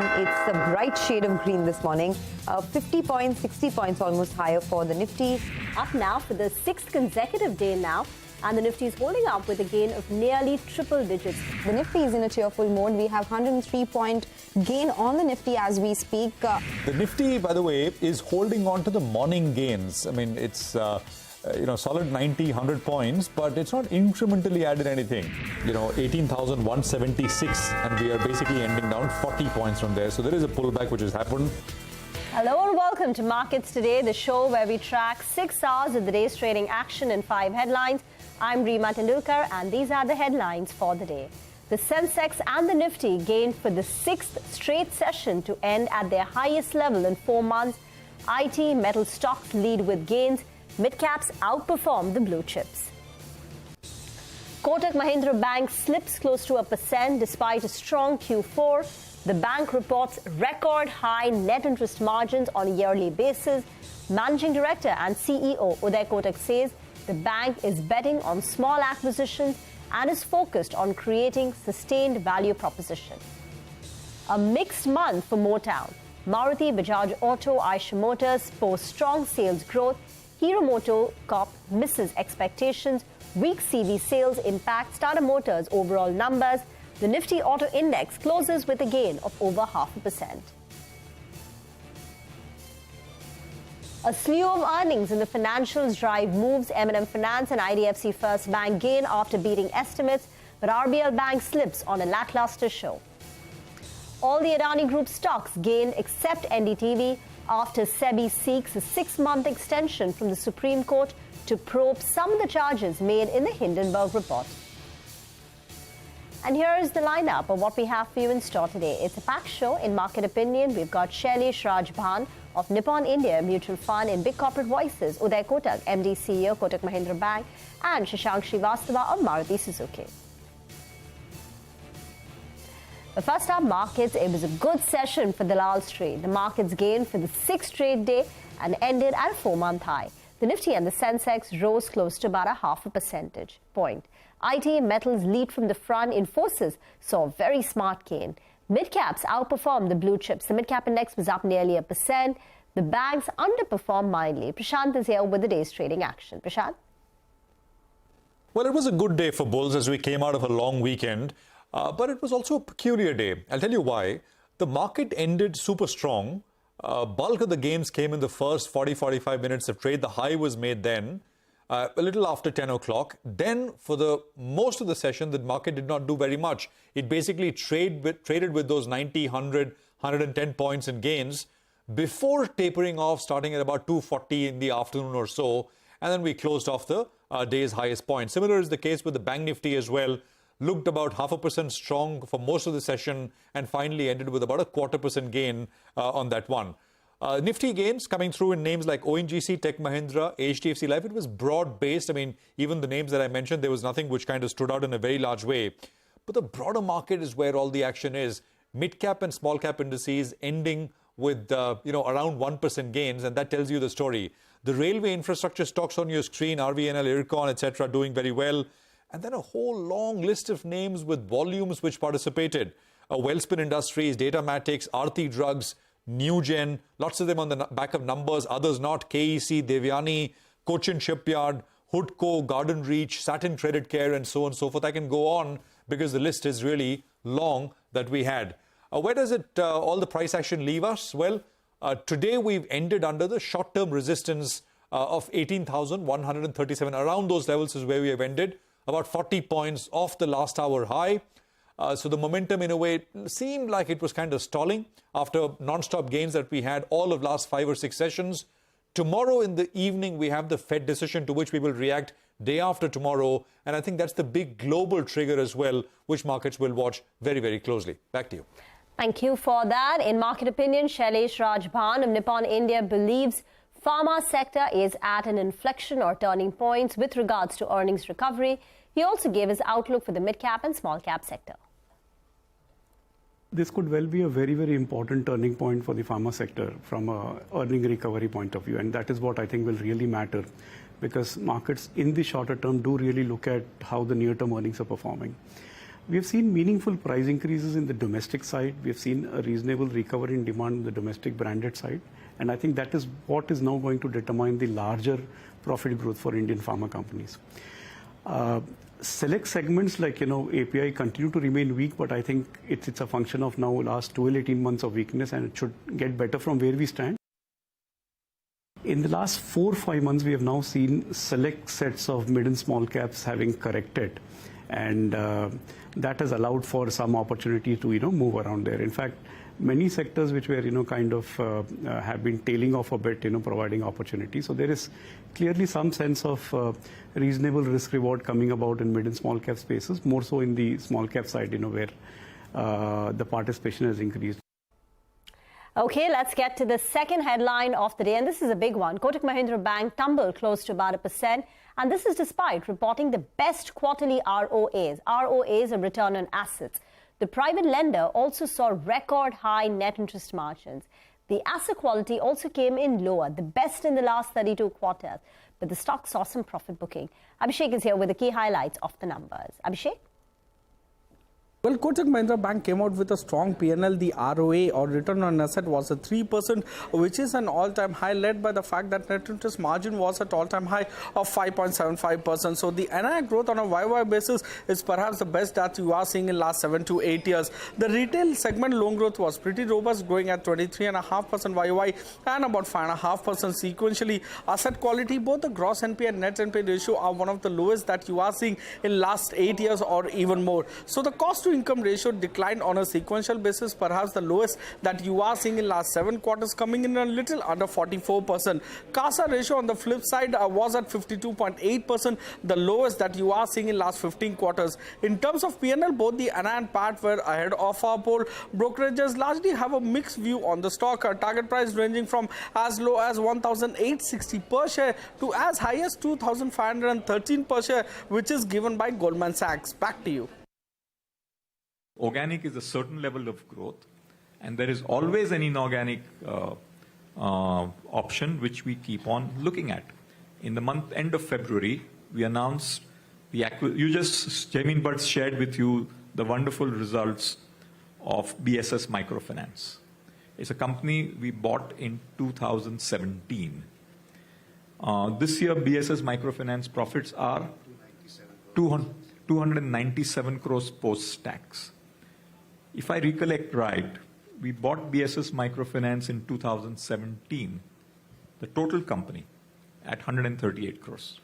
It's a bright shade of green this morning. 50 points, 60 points almost higher for the Nifty. Up now for the sixth consecutive day now. And the Nifty is holding up with a gain of nearly triple digits. The Nifty is in a cheerful mode. We have 103-point gain on the Nifty as we speak. The Nifty, by the way, is holding on to the morning gains. I mean, it's solid 90, 100 points, but it's not incrementally added anything. 18,176, and we are basically ending down 40 points from there. So there is a pullback which has happened. Hello and welcome to Markets Today, the show where we track 6 hours of the day's trading action in 5 headlines. I'm Reema Tendulkar, and these are the headlines for the day. The Sensex and the Nifty gained for the 6th straight session to end at their highest level in 4 months. IT metal stocks lead with gains. Mid-caps outperform the blue chips. Kotak Mahindra Bank slips close to 1% despite a strong Q4. The bank reports record high net interest margins on a yearly basis. Managing Director and CEO Uday Kotak says the bank is betting on small acquisitions and is focused on creating sustained value proposition. A mixed month for Motown. Maruti, Bajaj Auto Eicher Motors post strong sales growth. Hero MotoCorp misses expectations. Weak CV sales impact Tata Motors' overall numbers. The Nifty Auto Index closes with a gain of over 0.5%. A slew of earnings in the financials drive moves. M&M Finance and IDFC First Bank gain after beating estimates, but RBL Bank slips on a lackluster show. All the Adani Group stocks gain except NDTV after SEBI seeks a 6-month extension from the Supreme Court to probe some of the charges made in the Hindenburg report. And here is the lineup of what we have for you in store today. It's a packed show. In Market Opinion, we've got Shailesh Rajbhan of Nippon India Mutual Fund. In Big Corporate Voices, Uday Kotak, MD CEO, Kotak Mahindra Bank, and Shashank Srivastava of Maruti Suzuki. But first up, markets. It was a good session for Dalal Street. The markets gained for the 6th straight day and ended at a 4-month high. The Nifty and the Sensex rose close to about 0.5 percentage point. IT metals lead from the front. Infosys saw a very smart gain. Mid-caps outperformed the blue chips. The mid-cap index was up nearly 1%. The banks underperformed mildly. Prashant is here with the day's trading action. Prashant? Well, it was a good day for bulls as we came out of a long weekend, but it was also a peculiar day. I'll tell you why. The market ended super strong. Bulk of the gains came in the first 40-45 minutes of trade. The high was made then, a little after 10 o'clock. Then, for the most of the session, the market did not do very much. It basically traded with those 90, 100, 110 points in gains before tapering off, starting at about 2:40 in the afternoon or so. And then we closed off the day's highest point. Similar is the case with the Bank Nifty as well. Looked about 0.5% strong for most of the session and finally ended with about a 0.25% gain on that one. Nifty gains coming through in names like ONGC, Tech Mahindra, HDFC Life. It was broad-based. I mean, even the names that I mentioned, there was nothing which kind of stood out in a very large way. But the broader market is where all the action is. Mid-cap and small-cap indices ending with, around 1% gains, and that tells you the story. The railway infrastructure stocks on your screen, RVNL, Ircon, etc., doing very well. And then a whole long list of names with volumes which participated. Wellspin Industries, Datamatics, Aarti Drugs, Newgen, lots of them on the back of numbers, others not. KEC, Devyani, Cochin Shipyard, Hoodco, Garden Reach, Satin Credit Care, and so on and so forth. I can go on because the list is really long that we had. Where does all the price action leave us? Well, today we've ended under the short-term resistance of 18,137. Around those levels is where we have ended. About 40 points off the last hour high. So the momentum in a way seemed like it was kind of stalling after non-stop gains that we had all of last 5 or 6 sessions. Tomorrow in the evening, we have the Fed decision to which we will react day after tomorrow. And I think that's the big global trigger as well, which markets will watch very, very closely. Back to you. Thank you for that. In Market Opinion, Shailesh Rajbhan of Nippon India believes pharma sector is at an inflection or turning point with regards to earnings recovery. He also gave his outlook for the mid-cap and small-cap sector. This could well be a very, very important turning point for the pharma sector from a earning recovery point of view. And that is what I think will really matter, because markets in the shorter term do really look at how the near-term earnings are performing. We have seen meaningful price increases in the domestic side. We have seen a reasonable recovery in demand in the domestic branded side. And I think that is what is now going to determine the larger profit growth for Indian pharma companies. Select segments like, API continue to remain weak, but I think it's a function of now last 12-18 months of weakness, and it should get better from where we stand. In the last 4-5 months, we have now seen select sets of mid and small caps having corrected, and that has allowed for some opportunity to move around there. In fact, many sectors which were have been tailing off a bit, providing opportunity. So there is clearly some sense of reasonable risk reward coming about in mid and small cap spaces, more so in the small cap side, where the participation has increased. Okay, let's get to the second headline of the day, and this is a big one. Kotak Mahindra Bank tumbled close to about 1%, and this is despite reporting the best quarterly ROAs. ROAs are return on assets. The private lender also saw record high net interest margins. The asset quality also came in lower, the best in the last 32 quarters. But the stock saw some profit booking. Abhishek is here with the key highlights of the numbers. Abhishek? Well, Kotak Mahindra Bank came out with a strong P&L. The ROA or return on asset was at 3%, which is an all-time high, led by the fact that net interest margin was at all-time high of 5.75%. So the NII growth on a YY basis is perhaps the best that you are seeing in last 7 to 8 years. The retail segment loan growth was pretty robust, growing at 23.5% YY and about 5.5% sequentially. Asset quality, both the gross NPA and net NPA ratio are one of the lowest that you are seeing in last 8 years or even more. So the cost to income ratio declined on a sequential basis, perhaps the lowest that you are seeing in last 7 quarters, coming in a little under 44%. CASA ratio on the flip side was at 52.8%, the lowest that you are seeing in last 15 quarters. In terms of P&L, both the NII and PAT were ahead of our poll. Brokerages largely have a mixed view on the stock. Our target price ranging from as low as 1,860 per share to as high as 2,513 per share, which is given by Goldman Sachs. Back to you. Organic is a certain level of growth, and there is always an inorganic option which we keep on looking at. In the end of February, we announced Jaimin Bhatt shared with you the wonderful results of BSS Microfinance. It's a company we bought in 2017. This year, BSS Microfinance profits are 297 crores post-tax. If I recollect right, we bought BSS Microfinance in 2017, the total company, at 138 crores.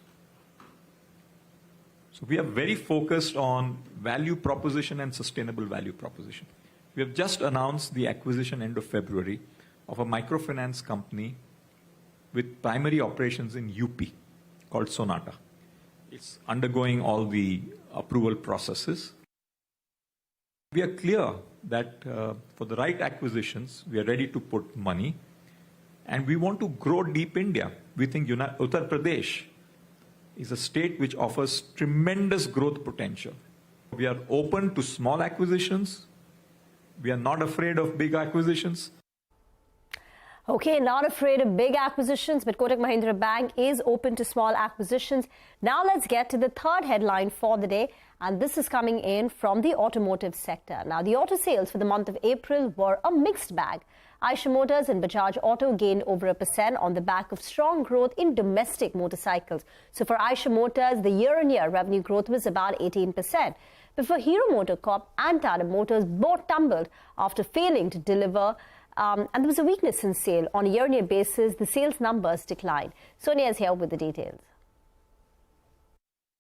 So we are very focused on value proposition and sustainable value proposition. We have just announced the acquisition end of February of a microfinance company with primary operations in UP called Sonata. It's undergoing all the approval processes. We are clear that for the right acquisitions, we are ready to put money, and we want to grow deep India. We think Uttar Pradesh is a state which offers tremendous growth potential. We are open to small acquisitions. We are not afraid of big acquisitions. Okay, not afraid of big acquisitions, but Kotak Mahindra Bank is open to small acquisitions. Now let's get to the third headline for the day, and this is coming in from the automotive sector. Now, the auto sales for the month of April were a mixed bag. Eicher Motors and Bajaj Auto gained over 1% on the back of strong growth in domestic motorcycles. So for Eicher Motors, the year-on-year revenue growth was about 18%. But for Hero MotoCorp and Tata Motors, both tumbled after failing to deliver. And there was a weakness in sale. On a year-on-year basis, the sales numbers declined. Sonia is here with the details.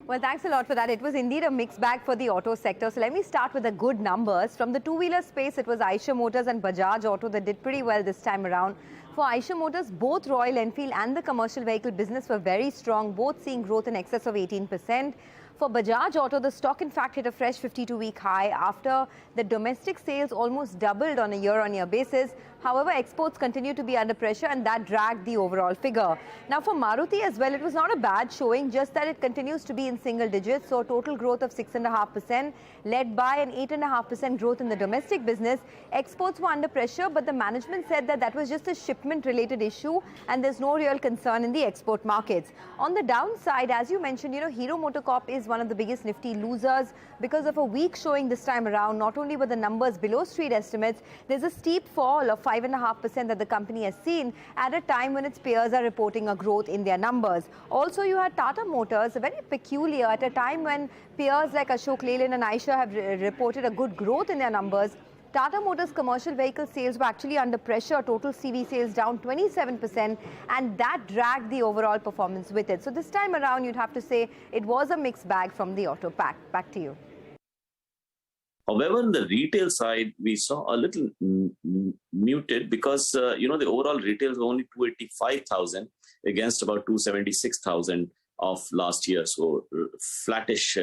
Well, thanks a lot for that. It was indeed a mixed bag for the auto sector. So let me start with the good numbers. From the two-wheeler space, it was Eicher Motors and Bajaj Auto that did pretty well this time around. For Eicher Motors, both Royal Enfield and the commercial vehicle business were very strong, both seeing growth in excess of 18%. For Bajaj Auto, the stock in fact hit a fresh 52-week high after the domestic sales almost doubled on a year-on-year basis. However, exports continue to be under pressure, and that dragged the overall figure. Now for Maruti as well, it was not a bad showing, just that it continues to be in single digits. So total growth of 6.5%, led by an 8.5% growth in the domestic business. Exports were under pressure, but the management said that that was just a shipment-related issue, and there's no real concern in the export markets. On the downside, as you mentioned, Hero MotoCorp is one of the biggest Nifty losers because of a weak showing this time around. Not only were the numbers below street estimates, there's a steep fall of 5.5% that the company has seen at a time when its peers are reporting a growth in their numbers. Also, you had Tata Motors, very peculiar, at a time when peers like Ashok Leyland and Eicher have reported a good growth in their numbers. Tata Motors commercial vehicle sales were actually under pressure, total CV sales down 27%, and that dragged the overall performance with it. So this time around, you'd have to say it was a mixed bag from the auto pack. Back to you. However, on the retail side, we saw a little muted because, the overall retail was only 285,000 against about 276,000 of last year. So flattish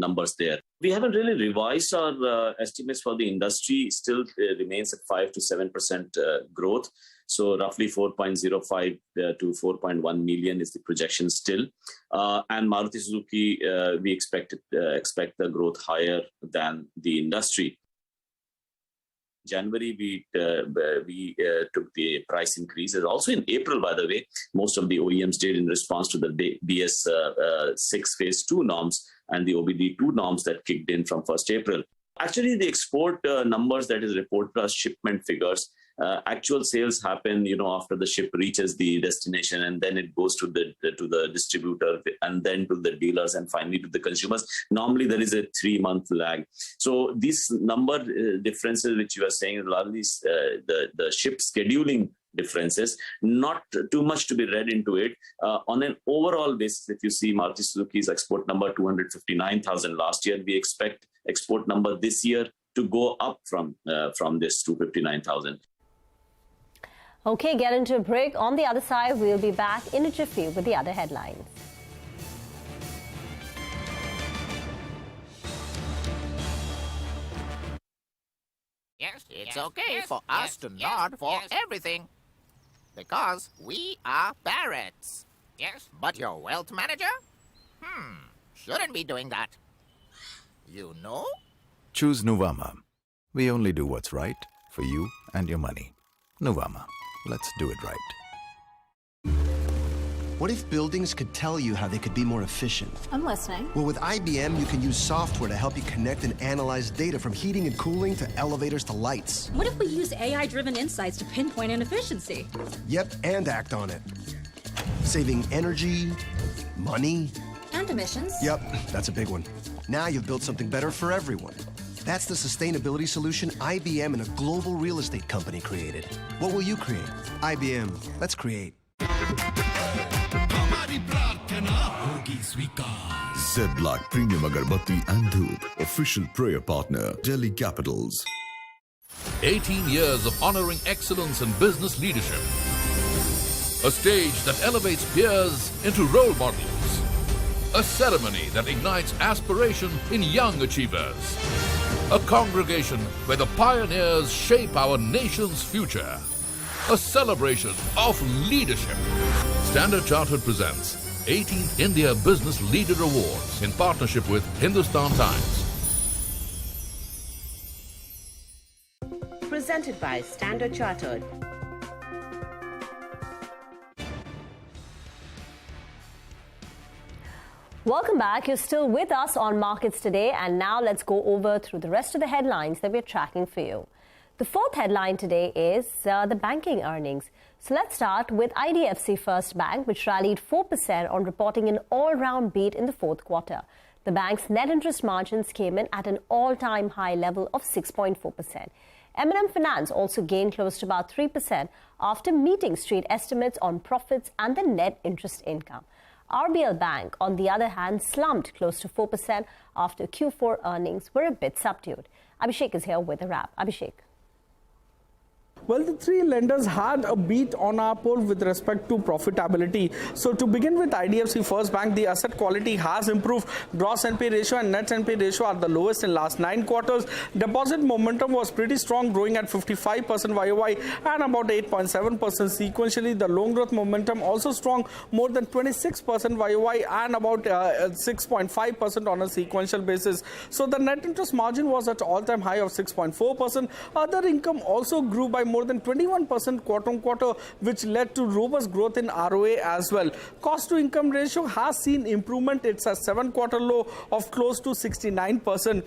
numbers there. We haven't really revised our estimates for the industry. Still remains at 5 to 7% growth. So roughly 4.05 to 4.1 million is the projection still. And Maruti Suzuki, we expect the growth higher than the industry. January, we took the price increases. Also in April, by the way, most of the OEMs did in response to the BS6 Phase 2 norms and the OBD2 norms that kicked in from 1st April. Actually, the export numbers that is reported as shipment figures. Actual sales happen, after the ship reaches the destination, and then it goes to the distributor, and then to the dealers, and finally to the consumers. Normally, there is a 3-month lag. So these number differences, which you are saying, a lot of these the ship scheduling differences, not too much to be read into it. On an overall basis, if you see Maruti Suzuki's export number 259,000 last year, we expect export number this year to go up from this 259,000. Okay, get into a break. On the other side, we'll be back in a jiffy with the other headlines. Yes, it's okay for us to nod for everything. Because we are Barretts. Yes, but your wealth manager? Shouldn't be doing that. You know? Choose Nuvama. We only do what's right for you and your money. Nuvama. Let's do it right. What if buildings could tell you how they could be more efficient? I'm listening. Well, with IBM, you can use software to help you connect and analyze data from heating and cooling to elevators to lights. What if we use AI-driven insights to pinpoint inefficiency? Yep, and act on it. Saving energy, money. And emissions. Yep, that's a big one. Now you've built something better for everyone. That's the sustainability solution IBM and a global real estate company created. What will you create? IBM. Let's create. Z-Black Premium Agarbatti and Dhoop, official prayer partner, Delhi Capitals. 18 years of honoring excellence in business leadership. A stage that elevates peers into role models. A ceremony that ignites aspiration in young achievers. A congregation where the pioneers shape our nation's future. A celebration of leadership. Standard Chartered presents 18th India Business Leader Awards in partnership with Hindustan Times. Presented by Standard Chartered. Welcome back. You're still with us on Markets Today, and now let's go over through the rest of the headlines that we're tracking for you. The fourth headline today is the banking earnings. So let's start with IDFC First Bank, which rallied 4% on reporting an all-round beat in the fourth quarter. The bank's net interest margins came in at an all-time high level of 6.4%. M&M Finance also gained close to about 3% after meeting street estimates on profits and the net interest income. RBL Bank, on the other hand, slumped close to 4% after Q4 earnings were a bit subdued. Abhishek is here with a wrap. Abhishek. Well, the three lenders had a beat on our poll with respect to profitability. So to begin with IDFC First Bank, the asset quality has improved. Gross NPA ratio and net NPA ratio are the lowest in last 9 quarters. Deposit momentum was pretty strong, growing at 55% YOY and about 8.7% sequentially. The loan growth momentum also strong, more than 26% YOY and about 6.5% on a sequential basis. So the net interest margin was at all-time high of 6.4%. Other income also grew by more than 21% quarter-on-quarter, which led to robust growth in ROA as well. Cost-to-income ratio has seen improvement. It's a 7-quarter low of close to 69%.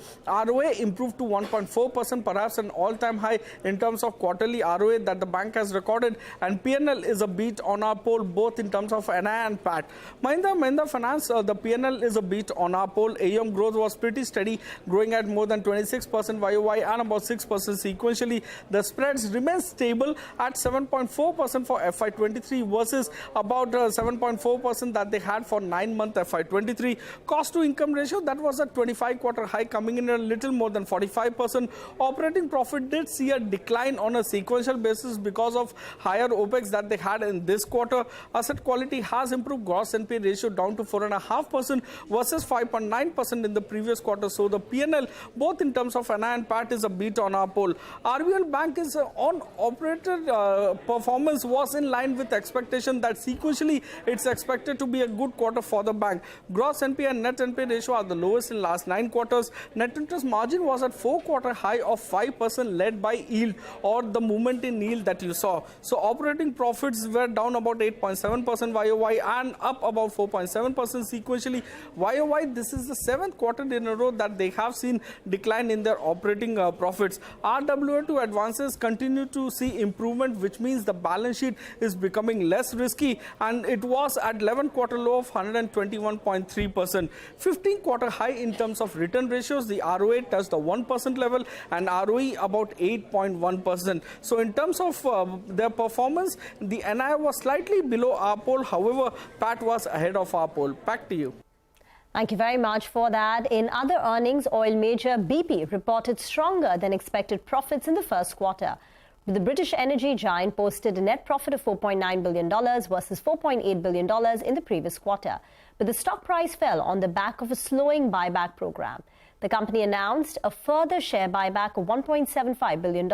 ROA improved to 1.4%, perhaps an all-time high in terms of quarterly ROA that the bank has recorded, and P&L is a beat on our poll both in terms of NI and PAT. Mahindra Finance, the P&L is a beat on our poll. AUM growth was pretty steady, growing at more than 26% YOY and about 6% sequentially. The spreads remain stable at 7.4% for FY23 versus about 7.4% that they had for 9-month FY23. Cost-to-income ratio, that was a 25-quarter high, coming in a little more than 45%. Operating profit did see a decline on a sequential basis because of higher OPEX that they had in this quarter. Asset quality has improved. Gross NPA ratio down to 4.5% versus 5.9% in the previous quarter. So the P&L, both in terms of NI and PAT, is a beat on our poll. RBL Bank is on operator performance was in line with expectation that sequentially it's expected to be a good quarter for the bank. Gross NPA and net NPA ratio are the lowest in last 9 quarters. Net interest margin was at 4-quarter high of 5%, led by yield or the movement in yield that you saw. So operating profits were down about 8.7% YOY and up about 4.7% sequentially. YOY, this is the 7th quarter in a row that they have seen decline in their operating profits. RWA to advances continue to see improvement, which means the balance sheet is becoming less risky, and it was at 11-quarter low of 121.3%. 15-quarter high in terms of return ratios. The ROA touched the 1% level and ROE about 8.1%. So in terms of their performance, the NI was slightly below our poll. However, PAT was ahead of our poll. Back to you. Thank you very much for that. In other earnings, oil major BP reported stronger than expected profits in the first quarter. The British energy giant posted a net profit of $4.9 billion versus $4.8 billion in the previous quarter. But the stock price fell on the back of a slowing buyback program. The company announced a further share buyback of $1.75 billion,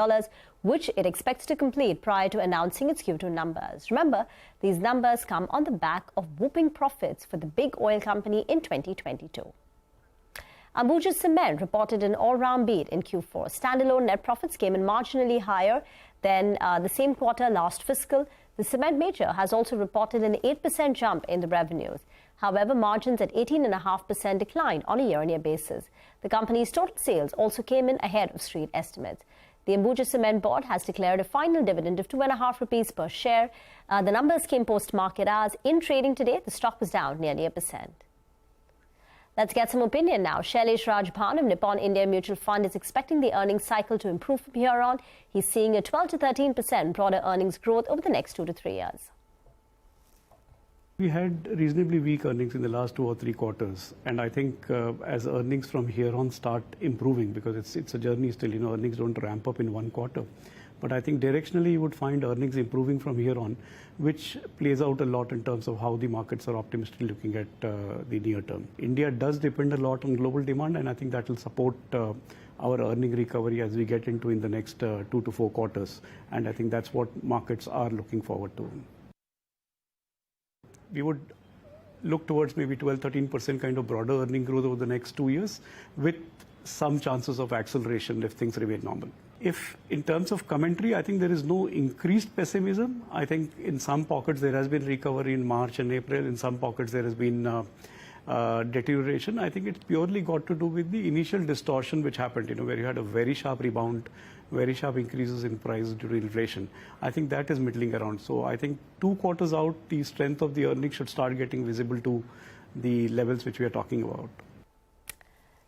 which it expects to complete prior to announcing its Q2 numbers. Remember, these numbers come on the back of whooping profits for the big oil company in 2022. Ambuja Cement reported an all-round beat in Q4. Standalone net profits came in marginally higher than the same quarter last fiscal. The cement major has also reported an 8% jump in the revenues. However, margins at 18.5% declined on a year-on-year basis. The company's total sales also came in ahead of street estimates. The Ambuja Cement Board has declared a final dividend of 2.5 rupees per share. The numbers came post-market hours. In trading today, the stock was down nearly 1%. Let's get some opinion now. Shailesh Rajbhan of Nippon India Mutual Fund is expecting the earnings cycle to improve from here on. He's seeing a 12 to 13% broader earnings growth over the next 2 to 3 years. We had reasonably weak earnings in the last 2 or 3 quarters, and I think as earnings from here on start improving, because it's a journey still, earnings don't ramp up in 1 quarter. But I think directionally you would find earnings improving from here on, which plays out a lot in terms of how the markets are optimistically looking at the near term. India does depend a lot on global demand, and I think that will support our earning recovery as we get into in the next 2 to 4 quarters. And I think that's what markets are looking forward to. We would look towards maybe 12-13% kind of broader earning growth over the next 2 years, with some chances of acceleration if things remain normal. If in terms of commentary, I think there is no increased pessimism. I think in some pockets there has been recovery in March and April. In some pockets there has been deterioration. I think it's purely got to do with the initial distortion which happened, where you had a very sharp rebound, very sharp increases in price due to inflation. I think that is middling around. So I think 2 quarters out, the strength of the earnings should start getting visible to the levels which we are talking about.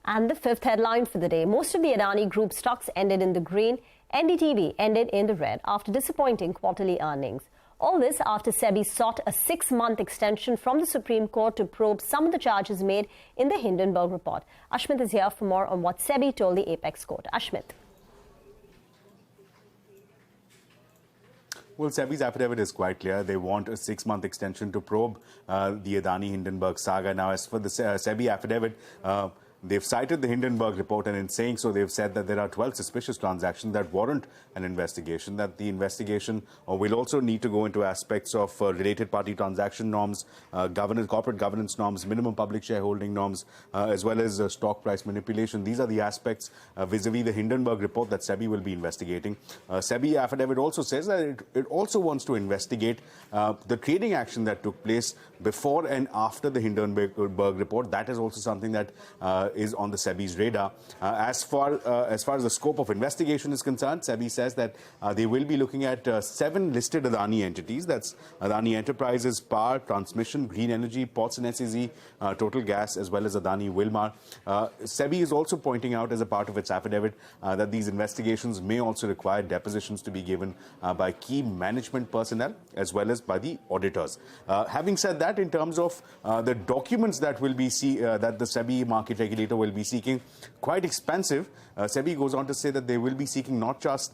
And the fifth headline for the day. Most of the Adani Group stocks ended in the green. NDTV ended in the red after disappointing quarterly earnings. All this after SEBI sought a 6-month extension from the Supreme Court to probe some of the charges made in the Hindenburg report. Ashmit is here for more on what SEBI told the Apex Court. Ashmit. Well, SEBI's affidavit is quite clear. They want a 6-month extension to probe the Adani-Hindenburg saga. Now, as for the SEBI affidavit, They've cited the Hindenburg report, and in saying so, they've said that there are 12 suspicious transactions that warrant an investigation, that the investigation will also need to go into aspects of related party transaction norms, corporate governance norms, minimum public shareholding norms, as well as stock price manipulation. These are the aspects vis-a-vis the Hindenburg report that SEBI will be investigating. SEBI affidavit also says that it also wants to investigate the trading action that took place before and after the Hindenburg report. That is also something that is on the SEBI's radar. As far as the scope of investigation is concerned, SEBI says that they will be looking at 7 listed Adani entities. That's Adani Enterprises, Power, Transmission, Green Energy, Ports and SEZ, Total Gas, as well as Adani Wilmar. SEBI is also pointing out as a part of its affidavit that these investigations may also require depositions to be given by key management personnel as well as by the auditors. Having said that, in terms of the documents that will be that the SEBI market regulator will be seeking, quite expensive. SEBI goes on to say that they will be seeking not just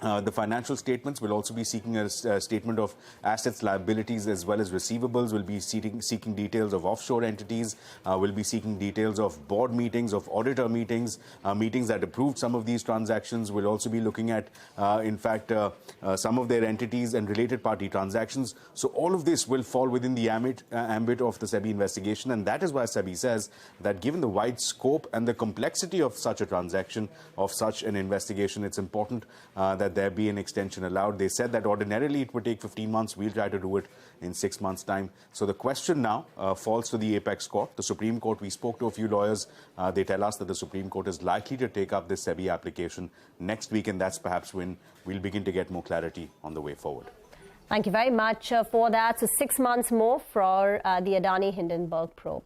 the financial statements, will also be seeking a statement of assets, liabilities, as well as receivables. Will be seeking details of offshore entities. Will be seeking details of board meetings, of auditor meetings, meetings that approved some of these transactions. Will also be looking at, in fact, some of their entities and related party transactions. So all of this will fall within the ambit of the SEBI investigation, and that is why SEBI says that given the wide scope and the complexity of such a transaction, of such an investigation, it's important that there be an extension allowed. They said that ordinarily it would take 15 months. We'll try to do it in 6 months' time. So the question now falls to the apex court, the Supreme Court. We spoke to a few lawyers. They tell us that the Supreme Court is likely to take up this SEBI application next week, and that's perhaps when we'll begin to get more clarity on the way forward. Thank you very much for that. So 6 months more for the Adani-Hindenburg probe.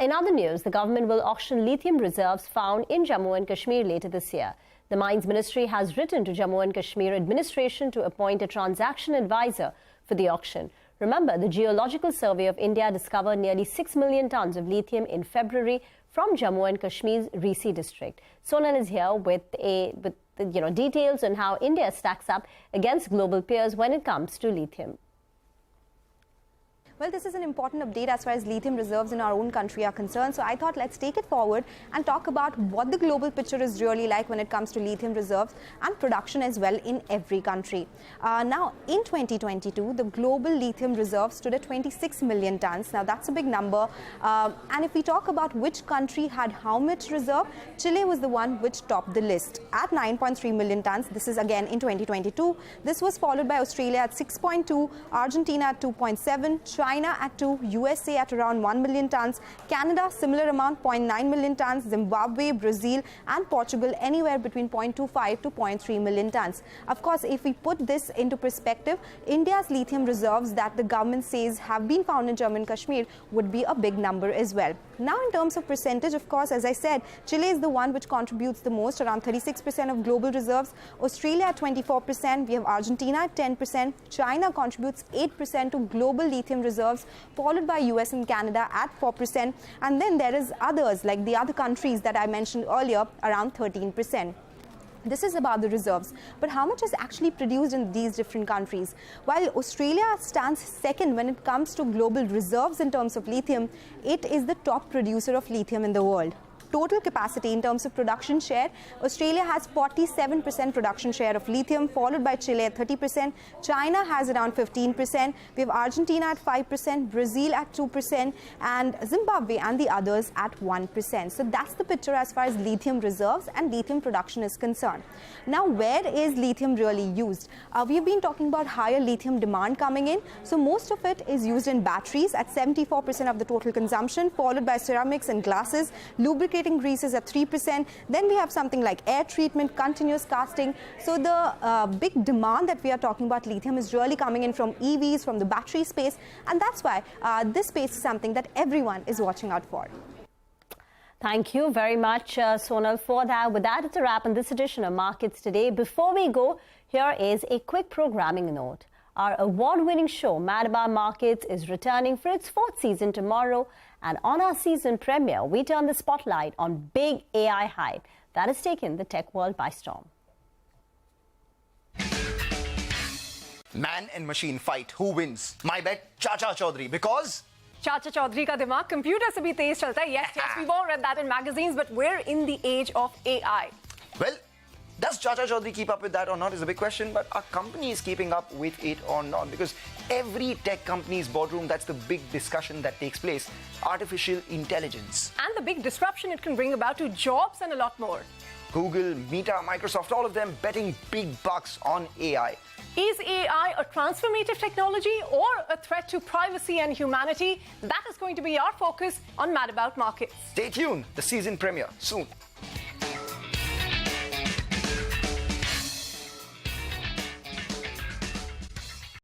In other news, the government will auction lithium reserves found in Jammu and Kashmir later this year. The Mines Ministry has written to Jammu and Kashmir administration to appoint a transaction advisor for the auction. Remember, the Geological Survey of India discovered nearly 6 million tons of lithium in February from Jammu and Kashmir's Reasi district. Sonal is here with details on how India stacks up against global peers when it comes to lithium. Well, this is an important update as far as lithium reserves in our own country are concerned. So I thought let's take it forward and talk about what the global picture is really like when it comes to lithium reserves and production as well in every country. Now, in 2022, the global lithium reserves stood at 26 million tons. Now, that's a big number. And if we talk about which country had how much reserve, Chile was the one which topped the list at 9.3 million tons. This is again in 2022. This was followed by Australia at 6.2, Argentina at 2.7, China at 2, USA at around 1 million tons, Canada similar amount 0.9 million tons, Zimbabwe, Brazil and Portugal anywhere between 0.25 to 0.3 million tons. Of course, if we put this into perspective, India's lithium reserves that the government says have been found in Jammu and Kashmir would be a big number as well. Now, in terms of percentage, of course, as I said, Chile is the one which contributes the most, around 36% of global reserves, Australia at 24%, we have Argentina at 10%, China contributes 8% to global lithium reserves, followed by US and Canada at 4%, and then there is others like the other countries that I mentioned earlier, around 13%. This is about the reserves. But how much is actually produced in these different countries? While Australia stands second when it comes to global reserves in terms of lithium, it is the top producer of lithium in the world. Total capacity in terms of production share, Australia has 47% production share of lithium, followed by Chile at 30%. China has around 15%. We have Argentina at 5%, Brazil at 2%, and Zimbabwe and the others at 1%. So that's the picture as far as lithium reserves and lithium production is concerned. Now, where is lithium really used? We've been talking about higher lithium demand coming in. So most of it is used in batteries at 74% of the total consumption, followed by ceramics and glasses, lubricating greases at 3%. Then we have something like air treatment, continuous casting. So the big demand that we are talking about lithium is really coming in from EVs, from the battery space. And that's why this space is something that everyone is watching out for. Thank you very much, Sonal, for that. With that, it's a wrap on this edition of Markets Today. Before we go, here is a quick programming note. Our award-winning show, Mad About Markets, is returning for its 4th season tomorrow. And on our season premiere, we turn the spotlight on big AI hype that has taken the tech world by storm. Man and machine fight. Who wins? My bet, Chacha Chaudhary. Because Chacha Chaudhary ka dimag computer se bhi tez chalta hai. Yes, we've all read that in magazines, but we're in the age of AI. Well, does Chacha Chaudhary keep up with that or not is a big question, but our company is keeping up with it or not, because every tech company's boardroom, that's the big discussion that takes place. Artificial intelligence. And the big disruption it can bring about to jobs and a lot more. Google, Meta, Microsoft, all of them betting big bucks on AI. Is AI a transformative technology or a threat to privacy and humanity? That is going to be our focus on Mad About Markets. Stay tuned, the season premiere soon.